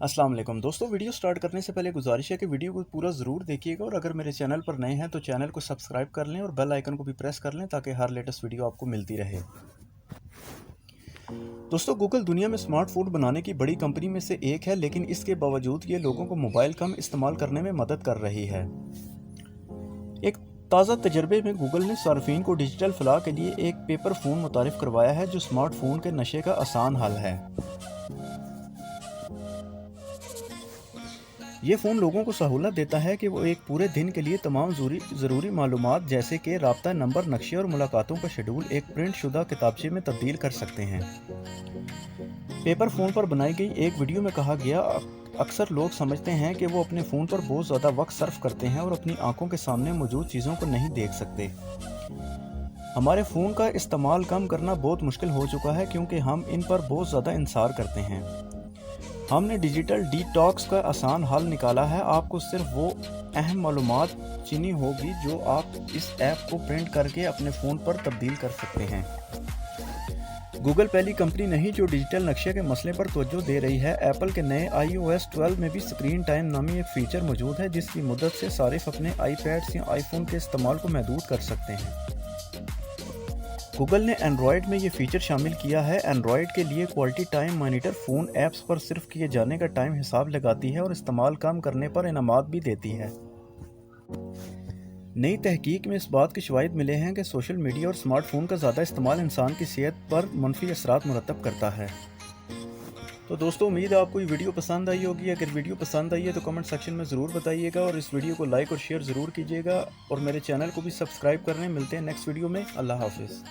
अस्सलाम वालेकुम दोस्तों, वीडियो स्टार्ट करने से पहले गुजारिश है कि वीडियो को पूरा ज़रूर देखिएगा और अगर मेरे चैनल पर नए हैं तो चैनल को सब्सक्राइब कर लें और बेल आइकन को भी प्रेस कर लें ताकि हर लेटेस्ट वीडियो आपको मिलती रहे। दोस्तों, गूगल दुनिया में स्मार्टफोन बनाने की बड़ी कंपनी में से एक है, लेकिन इसके बावजूद ये लोगों को मोबाइल कम इस्तेमाल करने में मदद कर रही है। एक ताज़ा तजर्बे में गूगल ने सार्फिन को डिजिटल फलाह के लिए एक पेपर फ़ोन मुतारिफ़ करवाया है जो स्मार्टफोन के नशे का आसान हल है। ये फ़ोन लोगों को सहूलत देता है कि वो एक पूरे दिन के लिए तमाम ज़रूरी मालूमात जैसे कि राब्ता नंबर, नक्शे और मुलाकातों का शेड्यूल एक प्रिंट शुदा किताबचे में तब्दील कर सकते हैं। पेपर फ़ोन पर बनाई गई एक वीडियो में कहा गया, अक्सर लोग समझते हैं कि वो अपने फ़ोन पर बहुत ज़्यादा वक्त सर्फ करते हैं और अपनी आंखों के सामने मौजूद चीज़ों को नहीं देख सकते। हमारे फ़ोन का इस्तेमाल कम करना बहुत मुश्किल हो चुका है क्योंकि हम इन पर बहुत ज़्यादा इंतज़ार करते हैं। हमने डिजिटल डिटॉक्स का आसान हल निकाला है। आपको सिर्फ वो अहम मालूमात चुनी होगी जो आप इस ऐप को प्रिंट करके अपने फ़ोन पर तब्दील कर सकते हैं। गूगल पहली कंपनी नहीं जो डिजिटल नक्शे के मसले पर तवज्जो दे रही है। एप्पल के नए iOS 12 में भी स्क्रीन टाइम नामी एक फ़ीचर मौजूद है जिसकी मदद से सारिफ अपने आईपैड्स या आईफोन के इस्तेमाल को महदूद कर सकते हैं। गूगल ने एंड्रॉयड में ये फ़ीचर शामिल किया है। एंड्रॉयड के लिए quality time monitor phone apps पर सिर्फ किए जाने का टाइम हिसाब लगाती है और इस्तेमाल कम करने पर इनामात भी देती है। नई तहकीक में इस बात के शवाहिद मिले हैं कि सोशल मीडिया और स्मार्टफोन का ज़्यादा इस्तेमाल इंसान की सेहत पर मनफी असरात मुरतब करता है। तो दोस्तों, उम्मीद है आपको ये वीडियो पसंद आई होगी। अगर वीडियो पसंद आई है तो कमेंट सेक्शन में ज़रूर बताइएगा और इस वीडियो को लाइक और शेयर ज़रूर कीजिएगा और मेरे चैनल को भी सब्सक्राइब कर लें। मिलते हैं नेक्स्ट वीडियो में। अल्लाह हाफिज़।